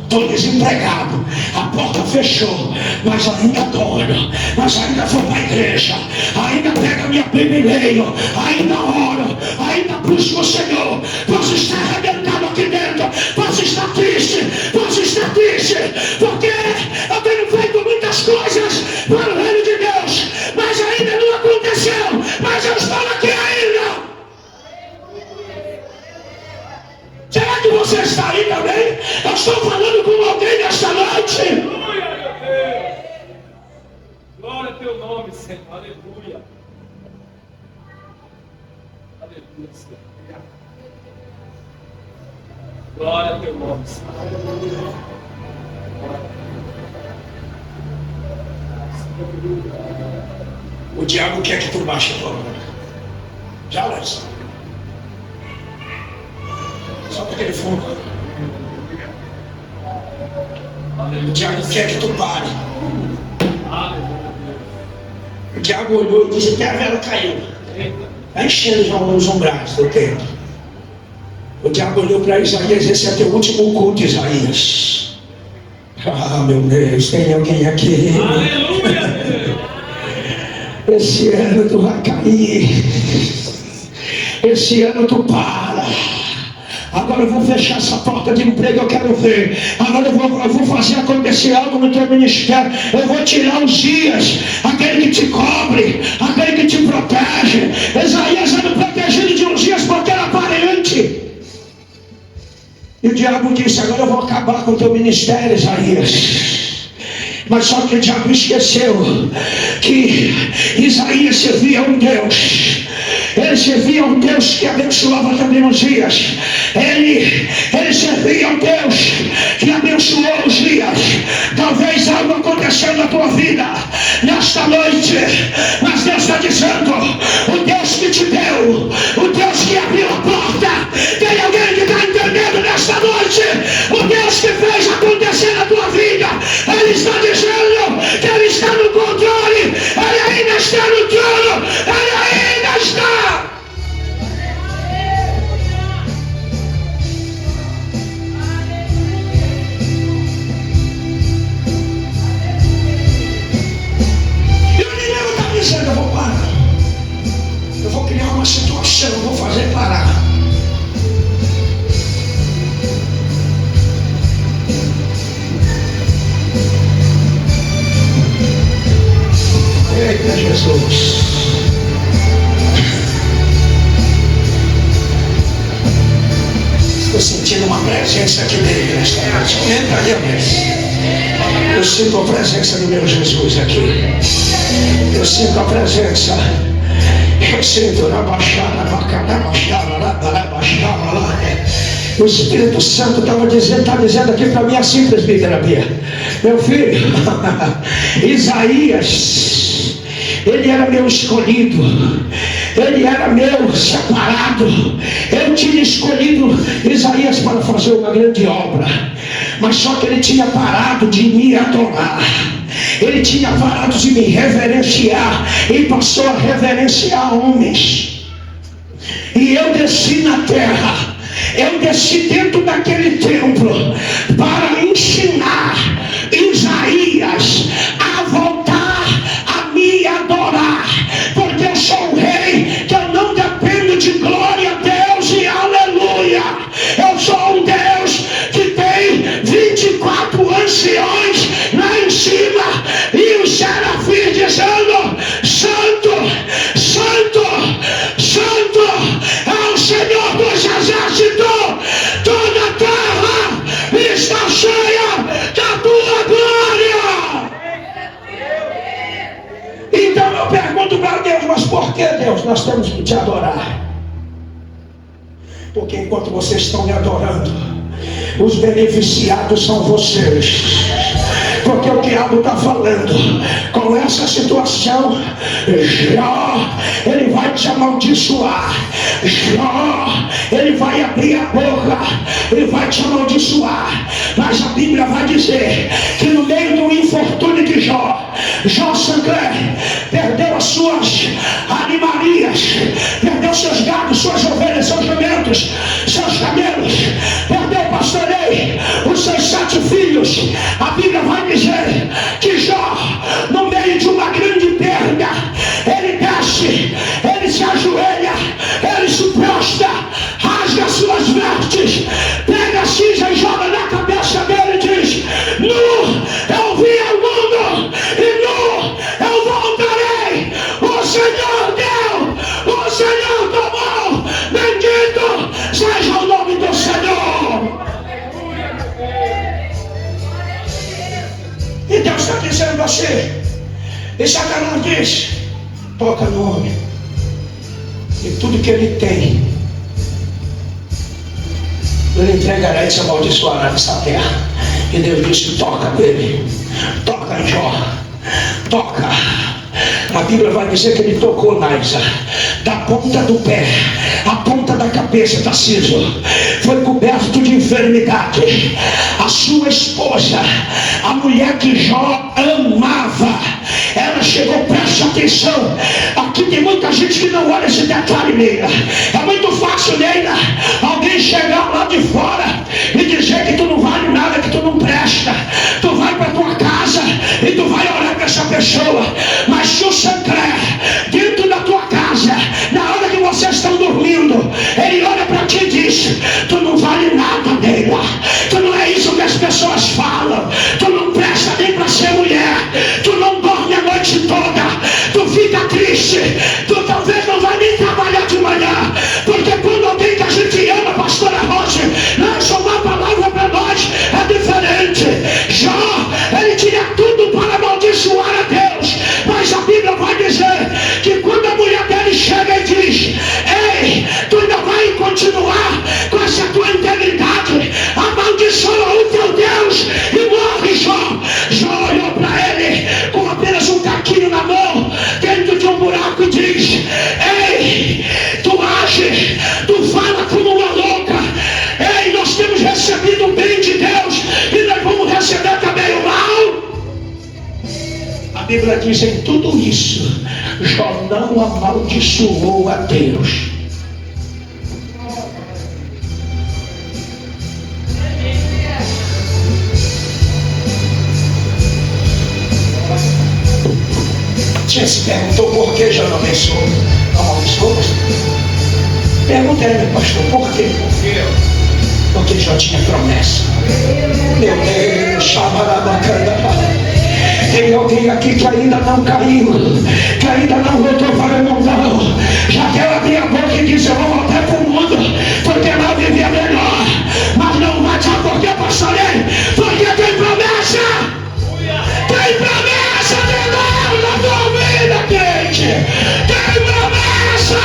estou desempregado, a porta fechou, mas ainda adoro, mas ainda vou para a igreja, ainda pego a minha Bíblia e leio, ainda oro, ainda busco o Senhor. Posso estar arrebentado aqui dentro, posso estar triste, porque eu tenho feito muitas coisas para o reino de Deus, mas ainda não aconteceu, mas eu estou aqui ainda. Será que você está aí também? Eu estou falando com alguém nesta noite. Aleluia, meu Deus. Glória a teu nome, Senhor. Aleluia. Aleluia, Senhor. Glória a teu nome, Senhor. O diabo quer que tu baixe a tua mão. Já olha só. Só para aquele fundo. O diabo quer que tu pare. O diabo olhou e disse: até a vela caiu. Está enchendo já os umbrais do templo. O diabo olhou para Isaías: esse é teu último culto, Isaías. Ah, meu Deus, tem alguém aqui? Aleluia. Esse ano tu vai cair. Esse ano tu para. Agora eu vou fechar essa porta de emprego, eu quero ver. Agora eu vou fazer acontecer algo no teu ministério. Eu vou tirar os dias, aquele que te cobre, aquele que te protege. Isaías era protegido de uns dias porque era parente. E o diabo disse: agora eu vou acabar com o teu ministério, Isaías. Mas só que o diabo esqueceu que Isaías servia a um Deus. Ele servia a um Deus que abençoava também os dias. Ele servia a um Deus que abençoou os dias. Talvez algo aconteceu na tua vida nesta noite, mas Deus está dizendo: o Deus que te deu, o Deus que abriu a porta. Tem alguém que está entendendo nesta noite? O Deus que fez acontecer na tua vida, Ele está dizendo que Ele está no controle. Ele ainda está no trono. Ele ainda está. E o inimigo está dizendo: Estou sentindo uma presença aqui dentro nesta noite. Entra aí, amém. Eu sinto a presença do meu Jesus aqui. Eu sinto a presença. Eu sinto na baixada, o Espírito Santo está dizendo aqui para mim assim, presbítero Bia. Meu filho, Isaías, ele era meu escolhido, ele era meu separado. Eu tinha escolhido Isaías para fazer uma grande obra, mas só que ele tinha parado de me adorar. Ele tinha parado de me reverenciar e passou a reverenciar homens. E eu desci na terra, eu desci dentro daquele templo para ensinar Isaías a voltar a me adorar, porque eu sou um rei que eu não dependo de glória a Deus e aleluia. Eu sou um Deus que tem 24 anciões lá em cima e os serafins dizendo: Santo, Santo, Santo é o Senhor dos exércitos. Toda a terra está cheia da tua glória. Então eu pergunto para Deus: mas por que, Deus, nós temos que te adorar? Porque enquanto vocês estão me adorando, os beneficiados são vocês. Porque o diabo está falando com essa situação: Jó, ele vai te amaldiçoar. Jó, ele vai abrir a boca, ele vai te amaldiçoar. Mas a Bíblia vai dizer que no meio do infortúnio de Jó, Jó Sancler perdeu as suas animarias, perdeu seus gados, suas ovelhas, seus jumentos, seus camelos, perdeu o pastoreio, os seus 7 filhos. A Bíblia vai dizer que Jó, no meio de uma grande perda, ele desce, ele se ajoelha, ele se prostra, rasga suas vestes, pega a cinza e joga na cabeça dele e diz: Nu eu vim ao mundo e nu eu voltarei. O Senhor deu, o Senhor tomou, bendito seja o nome do Senhor. E Deus está dizendo assim, e Satanás diz: toca no homem, e tudo que ele tem ele entregará e se amaldiçoará nessa terra. E Deus disse: toca nele, toca em Jó, toca. A Bíblia vai dizer que ele tocou Naisa, da ponta do pé à ponta da cabeça, Tarcísio, foi coberto de enfermidade. A sua esposa, a mulher que Jó amava, ela chegou, preste atenção, aqui tem muita gente que não olha esse detalhe, Neila. É muito fácil, Neila, alguém chegar lá de fora e dizer que tu não vale nada, que tu não presta. Tu vai para tua casa e tu vai orar para essa pessoa, mas se o Sancler, dentro da tua casa, na hora que vocês estão dormindo, ele olha para ti e diz: tu não vale nada, Neila, tu não é isso que as pessoas falam, tu não presta nem para ser mulher, tu não dorme a noite toda, tu fica triste, tu talvez não vai nem trabalhar de manhã, porque quando alguém que a gente ama, pastora Rose, lança uma palavra para nós, é diferente. Jó, ele tinha tudo para amaldiçoar a Deus, mas a Bíblia vai dizer que quando a mulher dele chega e diz: ei, tu ainda vai continuar com essa tua integridade, amaldiçoa o teu Deus e morre, Jó. Jó olhou para ele com apenas um caquinho na mão, dentro de um buraco, e diz: ei, tu age, tu fala como uma louca. Ei, nós temos recebido o bem de Deus e nós vamos receber também o mal. A Bíblia diz: em tudo isso, Jó não amaldiçoou a Deus. Você se perguntou por que Jó não abençoou? Não amaldiçoou? Pergunta ele, pastor, por quê? Porque Jó tinha promessa. Meu Deus, Tem alguém aqui que ainda não caiu, que ainda não voltou para o mundão. Já quer abrir a boca e dizer: eu vou voltar para o mundo, porque lá vivia melhor. Mas não vai, sabe por quê, pastor? Porque tem promessa. Tem promessa de Deus na tua vida, crente. Tem promessa.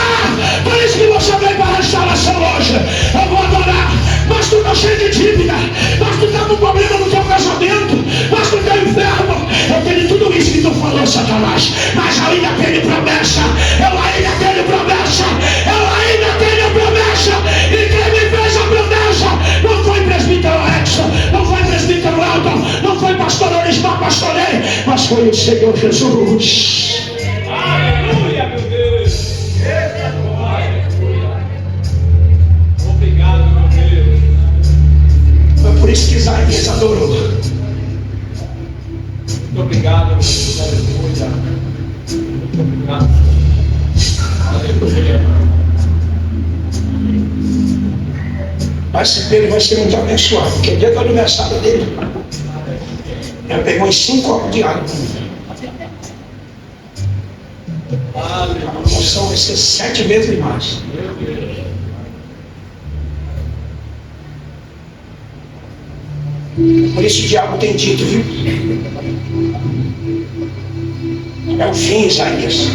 Por isso que você veio para a restauração hoje. Eu vou adorar, mas tu está cheio de dívida, mas tu está com problema no teu casamento, mas tu está enfermo. Eu tenho tudo isso que tu falou, Satanás, mas ainda tenho promessa. Eu ainda tenho promessa. Eu ainda tenho promessa. E quem me fez a promessa não foi presbítero Edson, não foi presbítero Elton, não foi pastor Orismar, pastorei, mas foi o Senhor Jesus. Aleluia, meu Deus. Obrigado, meu Deus. Foi por isso que Isaías adorou. Muito obrigado, meu Deus. Aleluia. Muito obrigado. Aleluia. Esse Pedro vai ser muito abençoado, porque dia do aniversário dele, ele pegou uns 5 copos de água. A moção vai ser 7 vezes mais. Por isso o diabo tem dito, viu? É o fim, Isaías.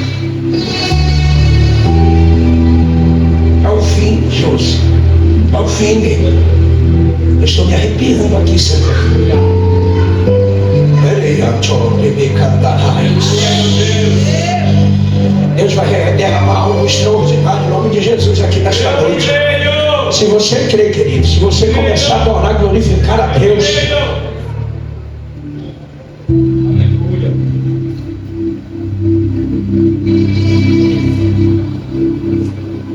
É o fim, José. É o fim dele. Eu estou me arrepiando aqui, Senhor. Deus vai derramar algo extraordinário em nome de Jesus aqui nesta noite. Se você crê, querido, se você começar a adorar, glorificar a Deus,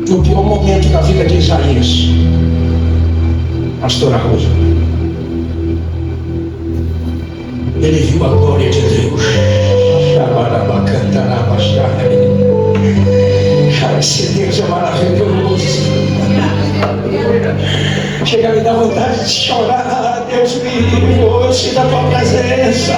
no pior momento da vida de Isaías, pastora Rosa, ele viu a glória de Deus. Esse Deus é maravilhoso. Chega a me dar vontade de chorar. Deus me livre da tua presença.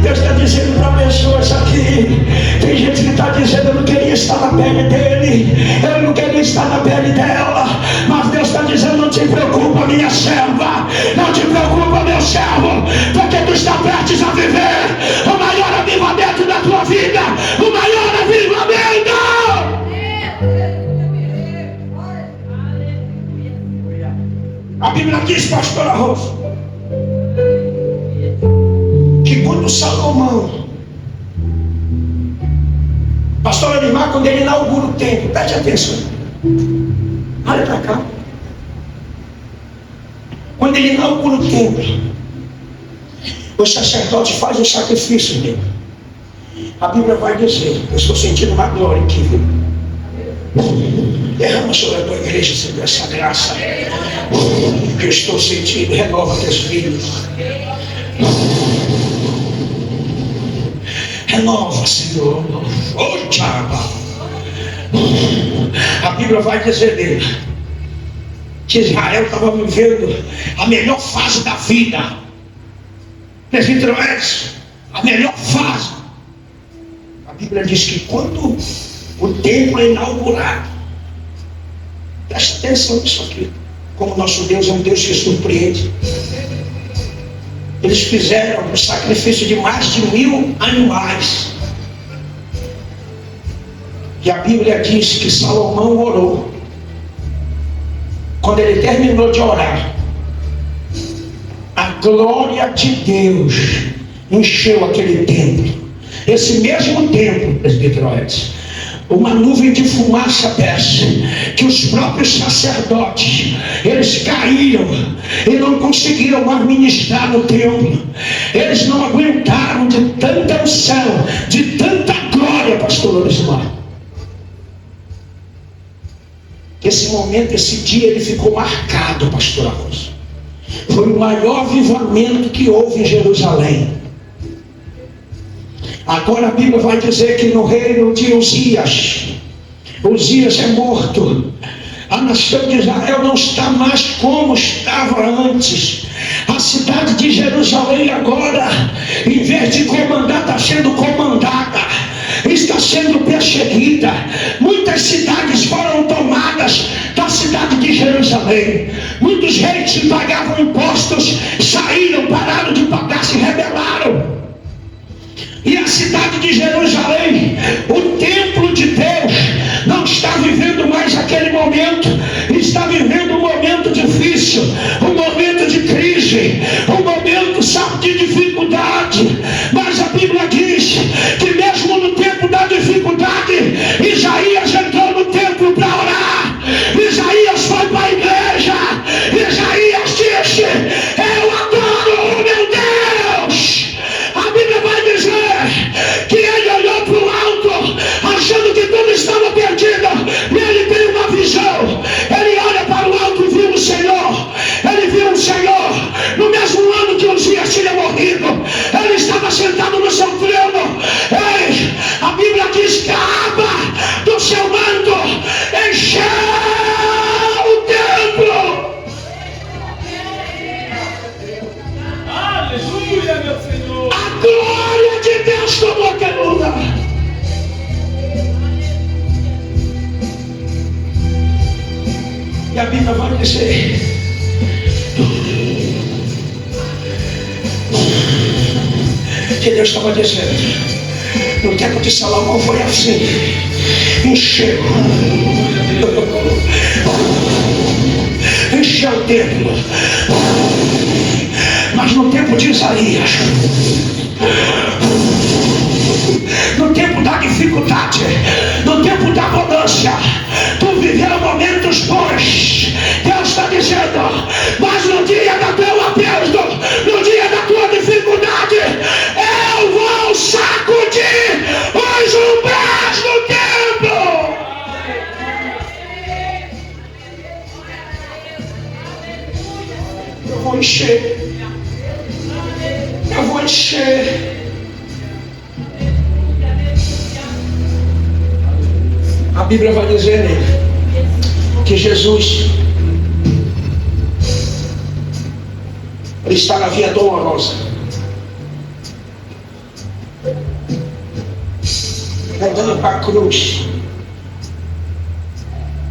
Deus está dizendo para pessoas aqui. Tem gente que está dizendo: eu não queria estar na pele dele, eu não queria estar na pele dela. Mas Deus está dizendo: não te preocupa, minha serva, não te preocupa, meu servo, porque tu está prestes a viver o maior avivamento da tua vida, o maior avivamento. A Bíblia diz, pastora Rosa, que quando Salomão, pastor Orismar, quando ele inaugura o templo, preste atenção, olha para cá, quando ele inaugura o templo, o sacerdote faz o sacrifício dele. A Bíblia vai dizer: eu estou sentindo uma glória aqui, viu? Derrama sobre a tua igreja, Senhor, essa graça que eu estou sentindo. Renova teus filhos. Renova, Senhor. Oh, Tchaba. A Bíblia vai dizer dele que Israel estava vivendo a melhor fase da vida. Presbítero Edson, a melhor fase. A Bíblia diz que quando o templo é inaugurado, presta atenção nisso aqui, como nosso Deus é um Deus que surpreende. Eles fizeram um sacrifício de mais de 1000 animais. E a Bíblia diz que Salomão orou. Quando ele terminou de orar, a glória de Deus encheu aquele templo. Esse mesmo templo, presbítero Edson, uma nuvem de fumaça desce, que os próprios sacerdotes, eles caíram e não conseguiram mais ministrar no templo. Eles não aguentaram de tanta unção, de tanta glória, pastor Orismar. Esse momento, esse dia, ele ficou marcado, pastor Rosa. Foi o maior avivamento que houve em Jerusalém. Agora a Bíblia vai dizer que no reino de Uzias é morto. A nação de Israel não está mais como estava antes. A cidade de Jerusalém agora, em vez de comandar, está sendo comandada, está sendo perseguida. Muitas cidades foram tomadas da cidade de Jerusalém. Muitos reis que pagavam impostos saíram, pararam de pagar, se rebelaram. E a cidade de Jerusalém, o templo de Deus, não está vivendo mais aquele momento, está vivendo um momento difícil, um momento de crise, um momento, sabe, de dificuldade. Mas a Bíblia diz que mesmo no tempo da dificuldade, Isaías entrou no templo para orar, Isaías foi para a igreja, Isaías disse: eu adoro o meu Deus. A Bíblia vai dizer que ele olhou para o alto, achando que tudo estava perdido, e ele tem uma visão. Ele olha para o alto e viu o Senhor. Ele viu o Senhor no mesmo ano que Uzias tinha morrido. Ele estava sentado no seu trono. Ei, a Bíblia diz que a aba do seu manto encheu o templo. Aleluia, meu Senhor. A glória de Deus tomou aquele lugar. E a Bíblia vai dizer que Deus estava dizendo: no tempo de Salomão foi assim, encheu o templo. Mas no tempo de Isaías, no tempo da dificuldade, no tempo da abundância, tu viveu momentos bons. Deus está dizendo: mas no dia do teu aperto, no dia da tua dificuldade, eu vou sacudir os umbrais do templo. Eu vou encher. Eu vou encher. A Bíblia vai dizer que Jesus, ele está na via dolorosa, andando para a cruz.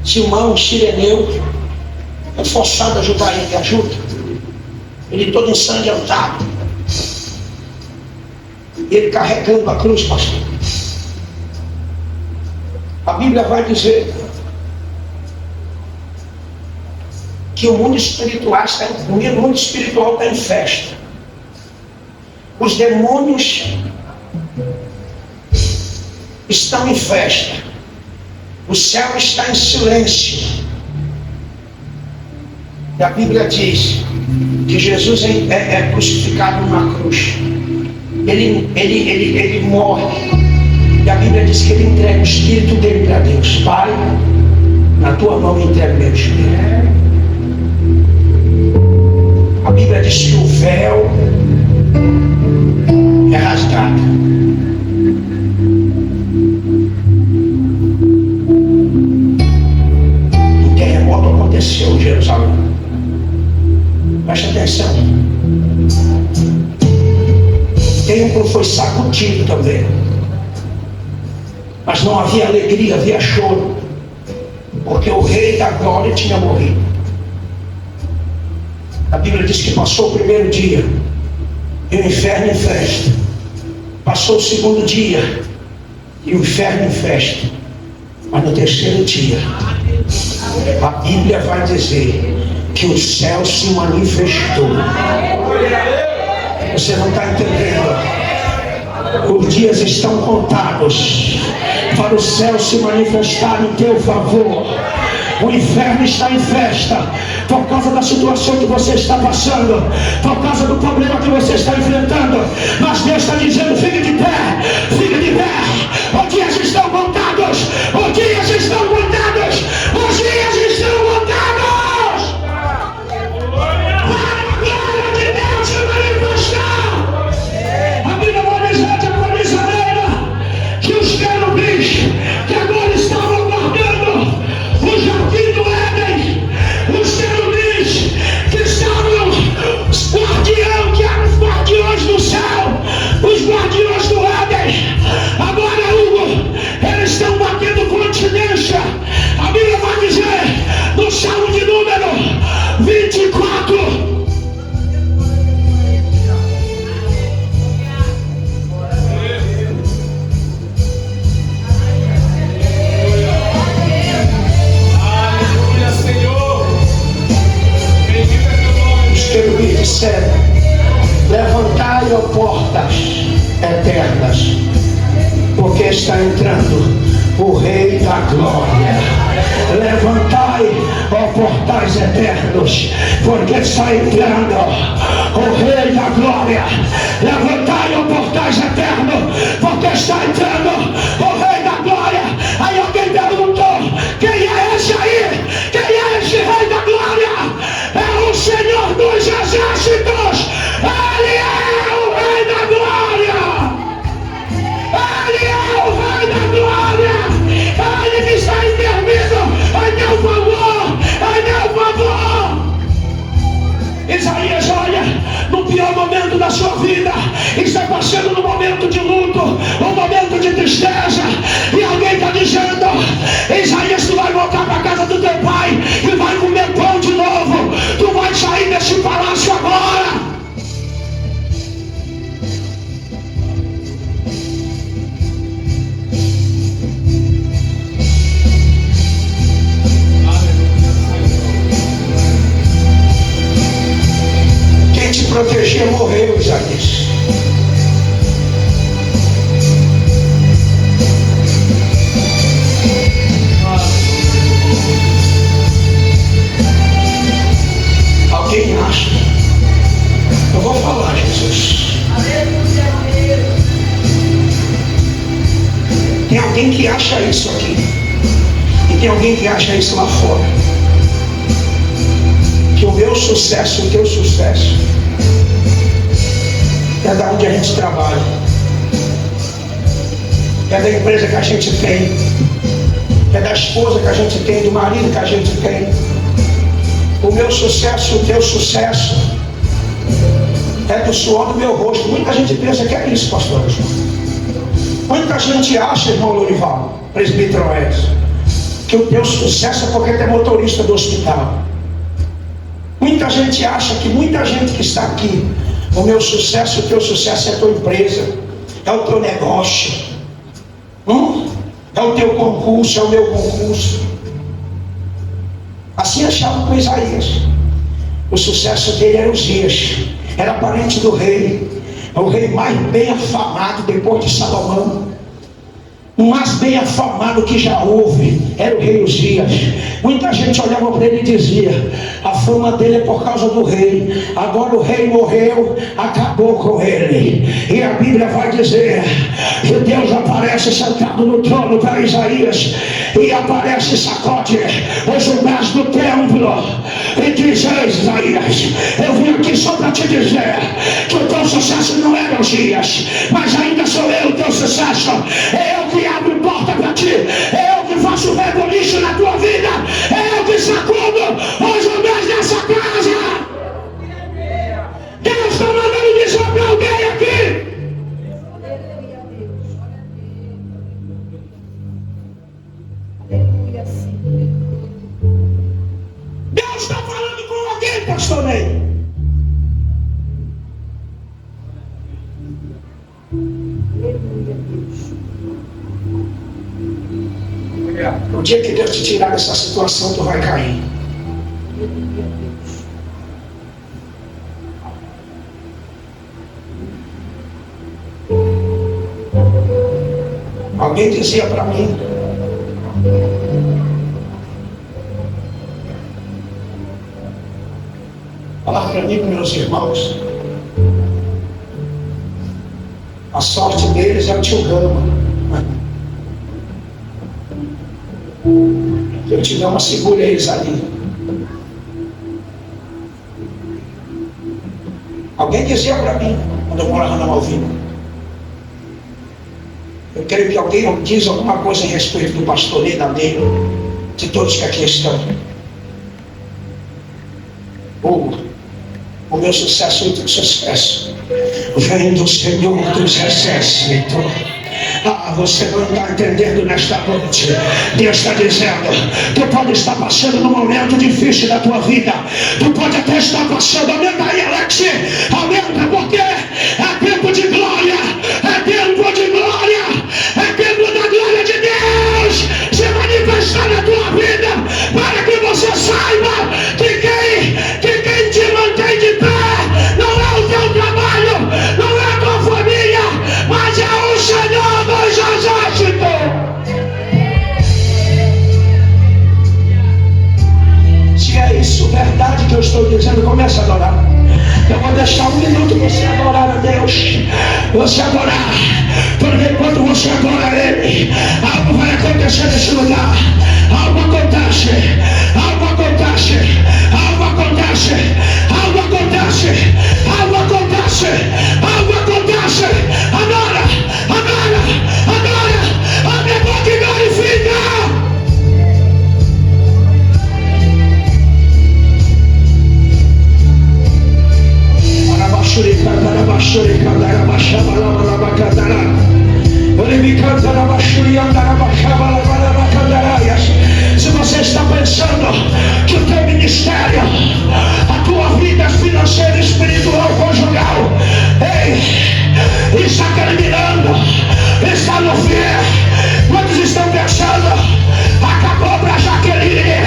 Simão, sireneu, forçado a ajudar ele, ajuda. Ele todo ensanguentado. E ele carregando a cruz, pastor. A Bíblia vai dizer que o mundo espiritual está em festa. Os demônios estão em festa. O céu está em silêncio. E a Bíblia diz que Jesus é crucificado numa cruz. Ele morre. E a Bíblia diz que ele entrega o espírito dele para Deus. Pai, na tua mão entrega meu espírito. A Bíblia diz que o véu é rasgado. Um terremoto aconteceu em Jerusalém. Preste atenção. O templo foi sacudido também. Mas não havia alegria, havia choro, porque o rei da glória tinha morrido. A Bíblia diz que passou o primeiro dia e o inferno em festa. Passou o segundo dia e o inferno em festa. Mas no terceiro dia, a Bíblia vai dizer que o céu se manifestou. Você não está entendendo? Os dias estão contados para o céu se manifestar em teu favor. O inferno está em festa por causa da situação que você está passando, por causa do problema que você está enfrentando. Mas Deus está dizendo: fique de pé, fique de pé. Os dias estão contados, os dias estão contados, os dias estão contados. Que agora estavam guardando o jardim do Éden, os querubins que estavam sério. Levantai, ó portas eternas, porque está entrando o Rei da Glória. Levantai, ó portais eternos, porque está entrando o Rei da Glória. Levantai, ó portais eternos, porque está entrando o Rei da Glória. Aí alguém perguntou: quem é esse aí? Quem é esse Rei da Glória? É o Senhor dos Exércitos. Ele é o Rei da Glória. Ele é o Rei da Glória. Ele que está intervindo em meu favor, em meu favor. Isaías, olha, no pior momento da sua vida, está passando num momento de luto, um momento de tristeza, e alguém está dizendo: Isaías, tu vai voltar para a casa do teu pai e vai comer pão de novo, tu vai sair desse palácio agora. Quem te protegia morreu, Isaías. Alguém acha? Eu vou falar, Jesus. Tem alguém que acha isso aqui, e tem alguém que acha isso lá fora. Que o meu sucesso, o teu sucesso, é da onde a gente trabalha, é da empresa que a gente tem, é da esposa que a gente tem, do marido que a gente tem. O meu sucesso, o teu sucesso, é do suor do meu rosto. Muita gente pensa que é isso, pastor. Muita gente acha, irmão Lorival, presbítero Edson, que o teu sucesso é porque tu é motorista do hospital. Muita gente acha que muita gente que está aqui, o meu sucesso, o teu sucesso é a tua empresa, é o teu negócio, é o teu concurso, é o meu concurso. Assim achava com Isaías. O sucesso dele era Uzias, era parente do rei, o rei mais bem afamado depois de Salomão. O mais bem afamado que já houve era o rei Uzias. Muita gente olhava para ele e dizia: a fama dele é por causa do rei. Agora o rei morreu, acabou com ele. E a Bíblia vai dizer que Deus aparece sentado no trono para Isaías, e aparece e sacode os umbrais do templo e diz: ei, Isaías, eu vim aqui só para te dizer que o teu sucesso não é Uzias, mas ainda sou eu o teu sucesso. É eu que abro porta para ti, é eu que faço reboliço na tua vida, é eu que sacudo os umbrais dessa casa. Deus está mandando dizer para alguém aqui. Deus está falando com alguém, pastor Ney. No dia que Deus te tirar dessa situação, tu vai cair. Alguém dizia para mim: falar para mim, meus irmãos, a sorte deles é o tio Gama. Eu te dou uma, segura eles ali. Alguém dizia para mim, quando eu morava na Malvina, eu creio que alguém diz alguma coisa a respeito do pastor Ney, da Ney, de todos que aqui estão. O meu sucesso e o teu sucesso vem do Senhor dos Exércitos. Você não está entendendo nesta noite. Deus está dizendo: tu pode estar passando num momento difícil da tua vida, tu pode até estar passando, aumenta aí, Alex, aumenta, porque é tempo de glória, é tempo de glória, é tempo da glória de Deus se manifestar na tua vida, para que você saiba que quem te mantém de pé você adorar, porque enquanto você adora a Ele, algo vai acontecer nesse lugar. Algo acontece, algo acontece, algo acontece, algo acontece, algo acontece, algo acontece. Adora, adora, adora, abre a boca e glorifica. Se você está pensando que o teu ministério, a tua vida financeira, espiritual, conjugal, ei, está terminando, está no fim, quantos estão pensando, acabou para Jaqueline,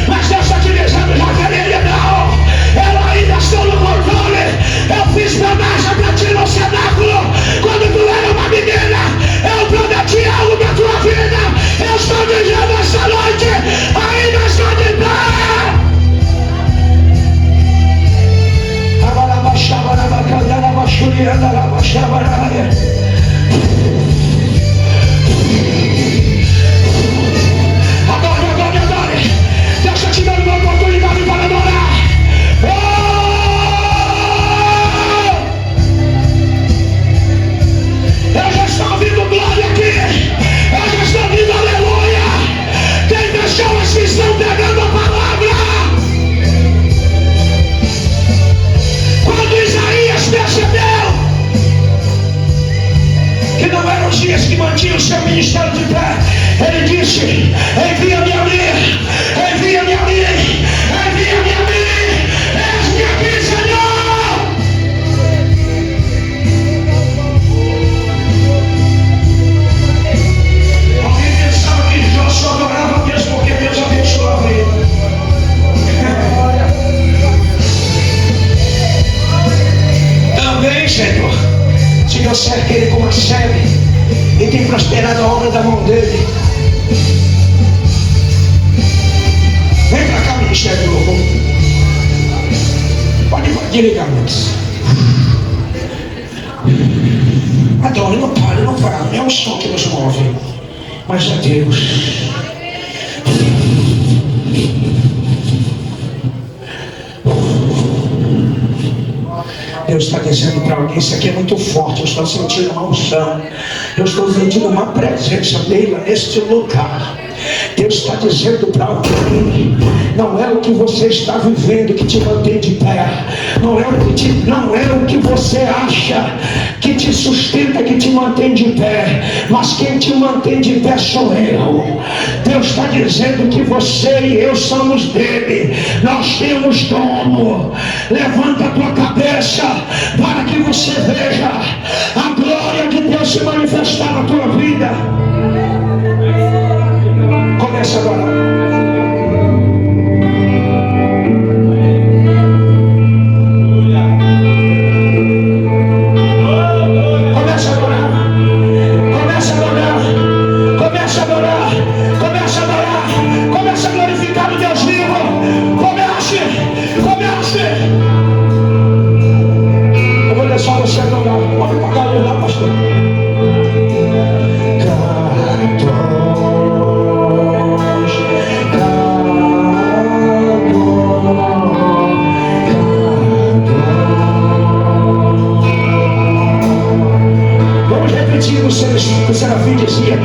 mas Deus está te dizendo, Jaqueline, não, ela ainda está no controle. Eu fiz promessa para ti no cenáculo, quando tu era uma menina, eu prometi algo para tua vida. Eu estou dizendo esta noite, ainda está de pé. Adore, adore, adore. Deus está te dando uma oportunidade para adorar. Eu já estou ouvindo glória aqui. Eu já estou ouvindo aleluia. Tem pessoas que estão pegando a palavra. Quando Isaías percebeu que não eram os dias que mantinham o seu ministério de pé, ele disse: envia-me a mim, envia-me a mim, envia-me a mim. Eis-me aqui, Senhor. Alguém pensava que Jó só adorava a Deus porque Deus abençoava ele. Também, Senhor, se Deus cerca ele com uma sebe e tem prosperado a obra da mão dele. Vem pra cá, ministério do louvor. Pode desligar, Deus. Adore, não pare, não para. Não é o som que nos move, mas é Deus. Deus está dizendo para alguém: isso aqui é muito forte. Eu estou sentindo uma unção, eu estou sentindo uma presença dele neste lugar. Deus está dizendo para alguém: não é o que você está vivendo que te mantém de pé, não é o que você acha que te sustenta, que te mantém de pé, mas quem te mantém de pé sou eu. Deus está dizendo que você e eu somos dele, nós temos dono. Levanta a tua cabeça para que você veja a glória de Deus se manifestar na tua vida. Começa agora. O serafim dizia: